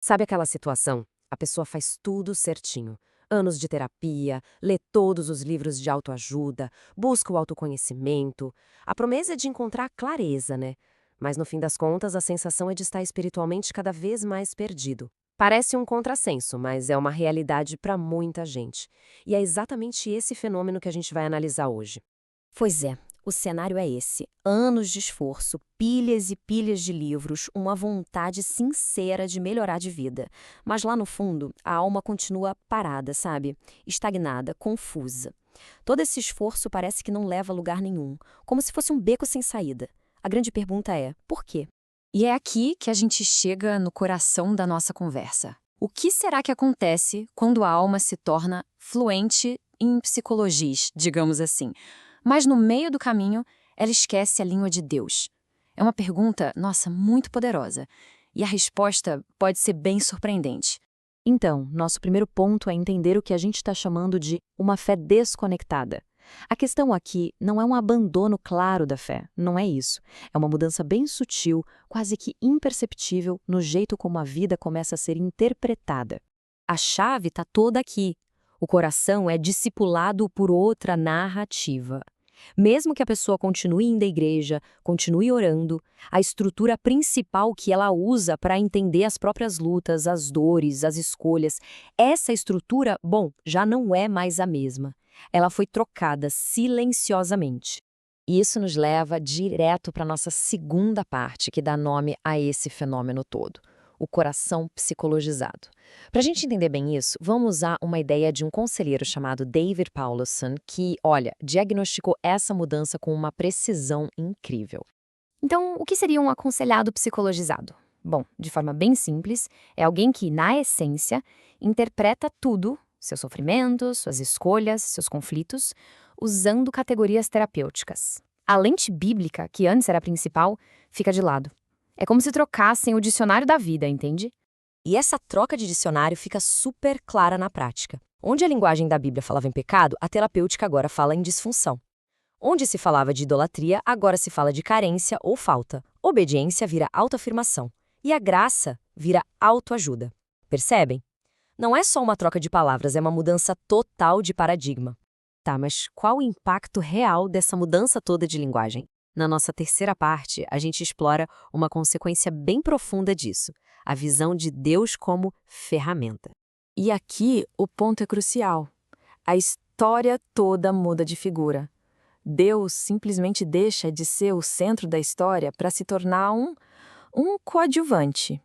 Sabe aquela situação? A pessoa faz tudo certinho. Anos de terapia, lê todos os livros de autoajuda, busca o autoconhecimento. A promessa é de encontrar clareza, né? Mas no fim das contas, a sensação é de estar espiritualmente cada vez mais perdido. Parece um contrassenso, mas é uma realidade para muita gente. E é exatamente esse fenômeno que a gente vai analisar hoje. Pois é, o cenário é esse. Anos de esforço, pilhas e pilhas de livros, uma vontade sincera de melhorar de vida. Mas lá no fundo, a alma continua parada, sabe? Estagnada, confusa. Todo esse esforço parece que não leva a lugar nenhum, como se fosse um beco sem saída. A grande pergunta é, por quê? E é aqui que a gente chega no coração da nossa conversa. O que será que acontece quando a alma se torna fluente em psicologias, digamos assim? Mas no meio do caminho, ela esquece a língua de Deus. É uma pergunta, nossa, muito poderosa. E a resposta pode ser bem surpreendente. Então, nosso primeiro ponto é entender o que a gente está chamando de uma fé desconectada. A questão aqui não é um abandono claro da fé, não é isso. É uma mudança bem sutil, quase que imperceptível, no jeito como a vida começa a ser interpretada. A chave está toda aqui. O coração é discipulado por outra narrativa. Mesmo que a pessoa continue indo à igreja, continue orando, a estrutura principal que ela usa para entender as próprias lutas, as dores, as escolhas, essa estrutura, bom, já não é mais a mesma. Ela foi trocada silenciosamente. E isso nos leva direto para a nossa segunda parte, que dá nome a esse fenômeno todo: o coração psicologizado. Para a gente entender bem isso, vamos usar uma ideia de um conselheiro chamado David Powlison, que, olha, diagnosticou essa mudança com uma precisão incrível. Então, o que seria um aconselhado psicologizado? Bom, de forma bem simples, é alguém que, na essência, interpreta tudo, seus sofrimentos, suas escolhas, seus conflitos, usando categorias terapêuticas. A lente bíblica, que antes era a principal, fica de lado. É como se trocassem o dicionário da vida, entende? E essa troca de dicionário fica super clara na prática. Onde a linguagem da Bíblia falava em pecado, a terapêutica agora fala em disfunção. Onde se falava de idolatria, agora se fala de carência ou falta. Obediência vira autoafirmação. E a graça vira autoajuda. Percebem? Não é só uma troca de palavras, é uma mudança total de paradigma. Tá, mas qual o impacto real dessa mudança toda de linguagem? Na nossa terceira parte, a gente explora uma consequência bem profunda disso: a visão de Deus como ferramenta. E aqui o ponto é crucial. A história toda muda de figura. Deus simplesmente deixa de ser o centro da história para se tornar um coadjuvante.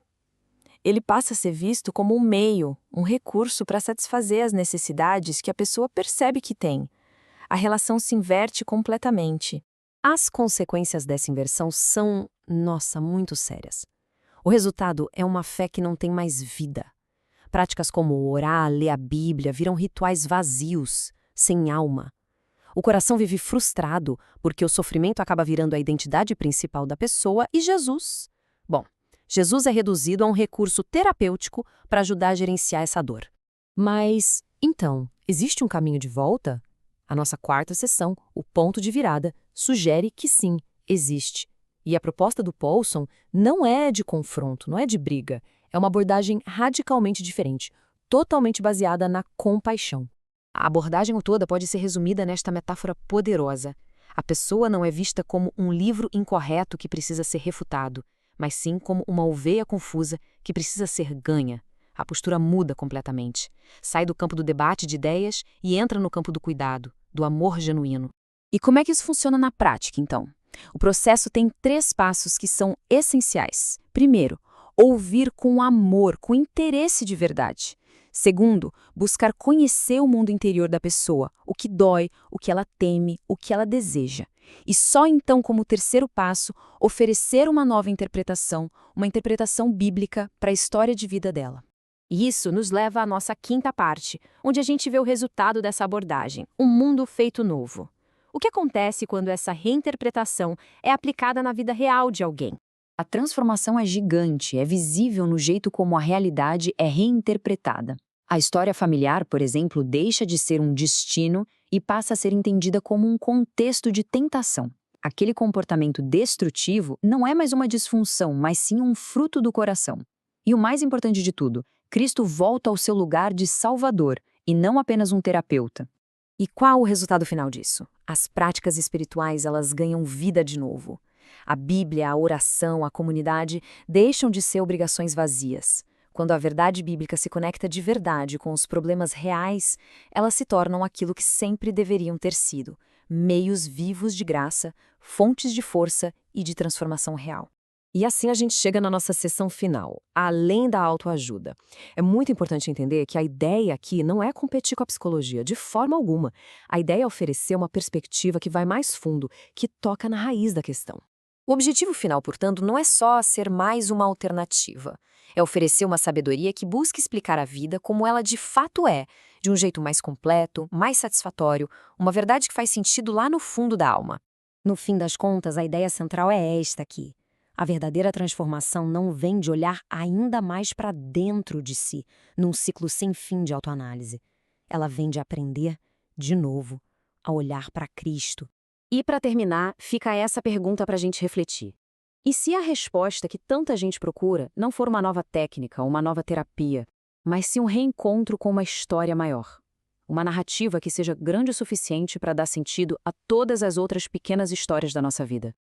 Ele passa a ser visto como um meio, um recurso para satisfazer as necessidades que a pessoa percebe que tem. A relação se inverte completamente. As consequências dessa inversão são, nossa, muito sérias. O resultado é uma fé que não tem mais vida. Práticas como orar, ler a Bíblia viram rituais vazios, sem alma. O coração vive frustrado porque o sofrimento acaba virando a identidade principal da pessoa e Jesus. Bom, Jesus é reduzido a um recurso terapêutico para ajudar a gerenciar essa dor. Mas, então, existe um caminho de volta? A nossa quarta sessão, o ponto de virada, sugere que sim, existe. E a proposta do Powlison não é de confronto, não é de briga. É uma abordagem radicalmente diferente, totalmente baseada na compaixão. A abordagem toda pode ser resumida nesta metáfora poderosa. A pessoa não é vista como um livro incorreto que precisa ser refutado, mas sim como uma ovelha confusa que precisa ser ganha. A postura muda completamente. Sai do campo do debate de ideias e entra no campo do cuidado, do amor genuíno. E como é que isso funciona na prática, então? O processo tem 3 passos que são essenciais. Primeiro, ouvir com amor, com interesse de verdade. Segundo, buscar conhecer o mundo interior da pessoa, o que dói, o que ela teme, o que ela deseja. E só então, como terceiro passo, oferecer uma nova interpretação, uma interpretação bíblica para a história de vida dela. E isso nos leva à nossa quinta parte, onde a gente vê o resultado dessa abordagem, um mundo feito novo. O que acontece quando essa reinterpretação é aplicada na vida real de alguém? A transformação é gigante, é visível no jeito como a realidade é reinterpretada. A história familiar, por exemplo, deixa de ser um destino e passa a ser entendida como um contexto de tentação. Aquele comportamento destrutivo não é mais uma disfunção, mas sim um fruto do coração. E o mais importante de tudo, Cristo volta ao seu lugar de Salvador e não apenas um terapeuta. E qual o resultado final disso? As práticas espirituais, elas ganham vida de novo. A Bíblia, a oração, a comunidade deixam de ser obrigações vazias. Quando a verdade bíblica se conecta de verdade com os problemas reais, elas se tornam aquilo que sempre deveriam ter sido: meios vivos de graça, fontes de força e de transformação real. E assim a gente chega na nossa sessão final, além da autoajuda. É muito importante entender que a ideia aqui não é competir com a psicologia, de forma alguma. A ideia é oferecer uma perspectiva que vai mais fundo, que toca na raiz da questão. O objetivo final, portanto, não é só ser mais uma alternativa. É oferecer uma sabedoria que busque explicar a vida como ela de fato é, de um jeito mais completo, mais satisfatório, uma verdade que faz sentido lá no fundo da alma. No fim das contas, a ideia central é esta aqui. A verdadeira transformação não vem de olhar ainda mais para dentro de si, num ciclo sem fim de autoanálise. Ela vem de aprender, de novo, a olhar para Cristo. E para terminar, fica essa pergunta para a gente refletir. E se a resposta que tanta gente procura não for uma nova técnica, uma nova terapia, mas sim um reencontro com uma história maior? Uma narrativa que seja grande o suficiente para dar sentido a todas as outras pequenas histórias da nossa vida.